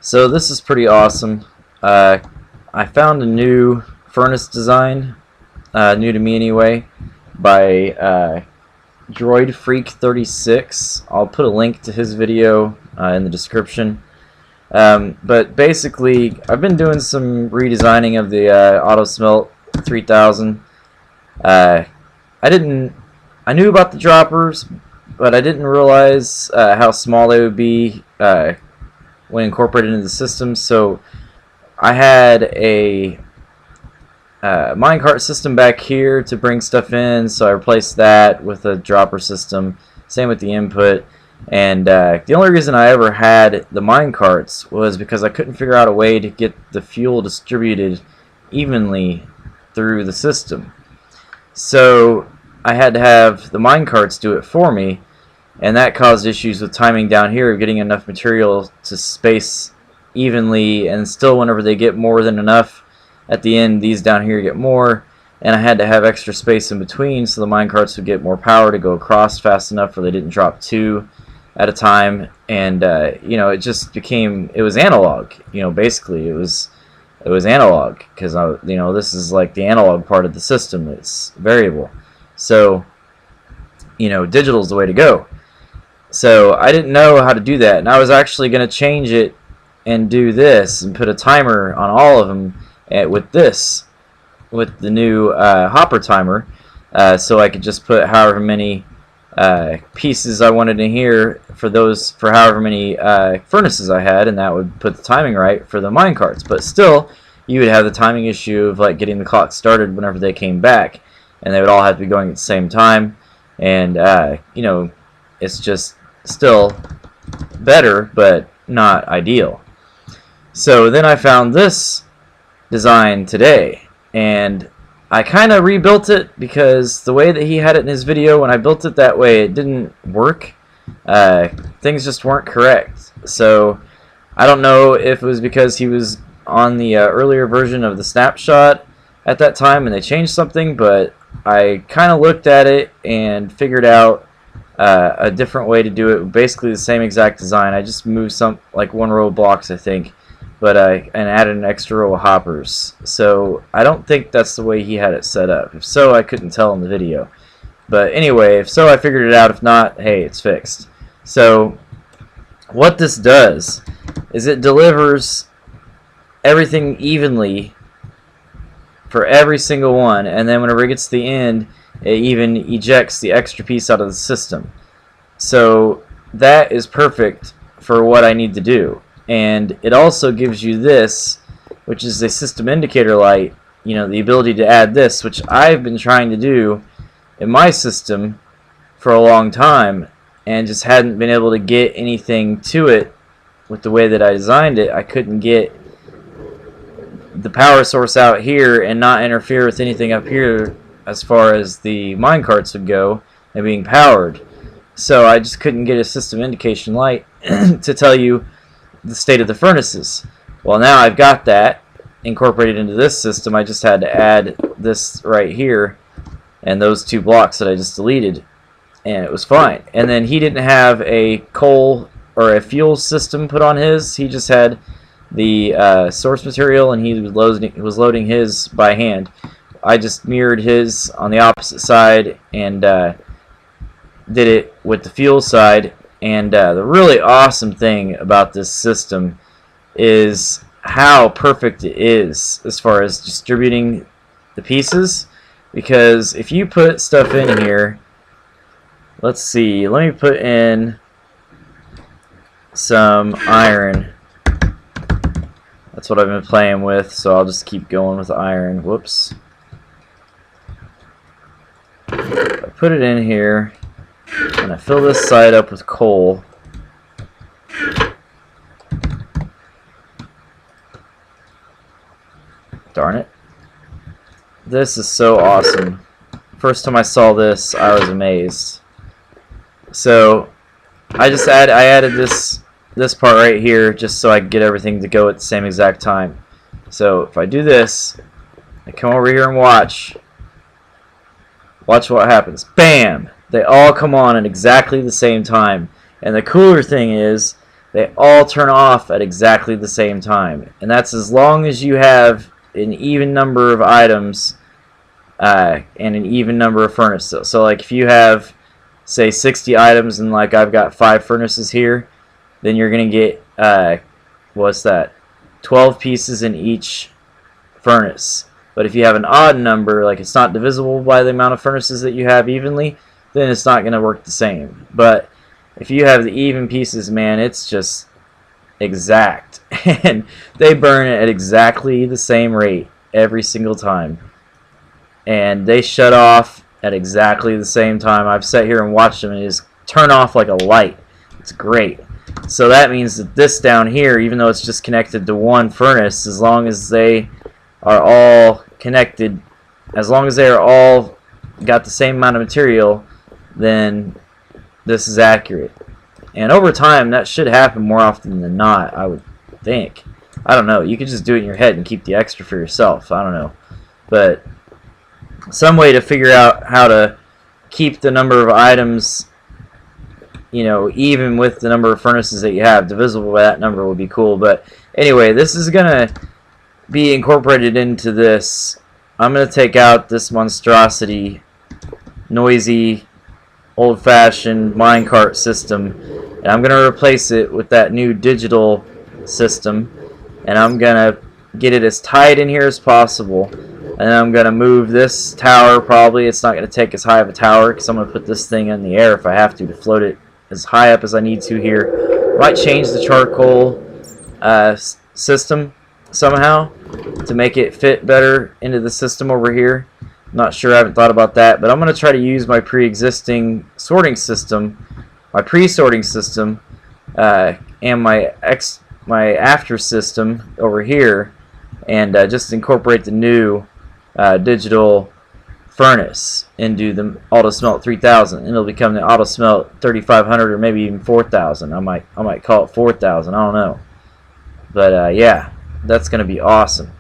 So this is pretty awesome. I found a new furnace design, new to me anyway, by Droid Freak 36. I'll put a link to his video in the description. But basically, I've been doing some redesigning of the AutoSmelt 3000. I knew about the droppers, but I didn't realize how small they would be when incorporated into the system. So I had a minecart system back here to bring stuff in, so I replaced that with a dropper system. Same with the input. And the only reason I ever had the minecarts was because I couldn't figure out a way to get the fuel distributed evenly through the system. So I had to have the minecarts do it for me, and that caused issues with timing down here of getting enough material to space evenly, and still whenever they get more than enough at the end, these down here get more, and I had to have extra space in between so the minecarts would get more power to go across fast enough where they didn't drop two at a time. And you know, it just became, it was analog, you know, basically it was analog, because you know, this is like the analog part of the system. It's variable, so you know, digital is the way to go. So I didn't know how to do that, and I was actually going to change it and do this and put a timer on all of them with the new hopper timer, so I could just put however many pieces I wanted in here for however many furnaces I had, and that would put the timing right for the minecarts. But still, you would have the timing issue of like getting the clock started whenever they came back, and they would all have to be going at the same time. And you know, it's just still better, but not ideal. So then I found this design today, and I kind of rebuilt it because the way that he had it in his video, when I built it that way, it didn't work. Things just weren't correct. So I don't know if it was because he was on the earlier version of the snapshot at that time and they changed something, but I kind of looked at it and figured out a different way to do it. Basically the same exact design. I just moved like one row of blocks, I think, but and added an extra row of hoppers. So I don't think that's the way he had it set up. If so, I couldn't tell in the video. But anyway, if so, I figured it out. If not, hey, it's fixed. So what this does is it delivers everything evenly for every single one, and then whenever it gets to the end, it even ejects the extra piece out of the system. So that is perfect for what I need to do. And it also gives you this, which is a system indicator light, you know, the ability to add this, which I've been trying to do in my system for a long time and just hadn't been able to get anything to it with the way that I designed it. I couldn't get the power source out here and not interfere with anything up here as far as the minecarts would go and being powered. So I just couldn't get a system indication light to tell you the state of the furnaces. Well, now I've got that incorporated into this system. I just had to add this right here and those two blocks that I just deleted, and it was fine. And then he didn't have a coal or a fuel system put on his. He just had the source material, and he was loading his by hand. I just mirrored his on the opposite side and did it with the fuel side. And the really awesome thing about this system is how perfect it is as far as distributing the pieces. Because if you put stuff in here, let's see, let me put in some iron. That's what I've been playing with, so I'll just keep going with iron. Whoops. I put it in here, and I fill this side up with coal. Darn it. This is so awesome. First time I saw this, I was amazed. So I added this part right here just so I could get everything to go at the same exact time. So if I do this, I come over here and watch what happens. Bam! They all come on at exactly the same time. And the cooler thing is they all turn off at exactly the same time. And that's as long as you have an even number of items and an even number of furnaces. So like if you have, say, 60 items and like I've got 5 furnaces here, then you're going to get, what's that, 12 pieces in each furnace. But if you have an odd number, like it's not divisible by the amount of furnaces that you have evenly, then it's not going to work the same. But if you have the even pieces, man, it's just exact. And they burn at exactly the same rate every single time. And they shut off at exactly the same time. I've sat here and watched them and just turn off like a light. It's great. So that means that this down here, even though it's just connected to one furnace, as long as they are all connected, as long as they are all got the same amount of material, then this is accurate. And over time, that should happen more often than not, I would think. I don't know. You could just do it in your head and keep the extra for yourself. I don't know. But some way to figure out how to keep the number of items, you know, even with the number of furnaces that you have, divisible by that number would be cool. But anyway, this is going to be incorporated into this. I'm going to take out this monstrosity, noisy, old-fashioned minecart system, and I'm going to replace it with that new digital system, and I'm going to get it as tight in here as possible. And I'm going to move this tower. Probably it's not going to take as high of a tower because I'm going to put this thing in the air if I have to float it as high up as I need to here. Might change the charcoal system somehow to make it fit better into the system over here. I'm not sure, I haven't thought about that, but I'm going to try to use my pre-existing sorting system, my pre-sorting system, and my after system over here, and just incorporate the new digital furnace into the AutoSmelt 3000, and it'll become the AutoSmelt 3500 or maybe even 4000. I might call it 4000. I don't know, but yeah, that's gonna be awesome.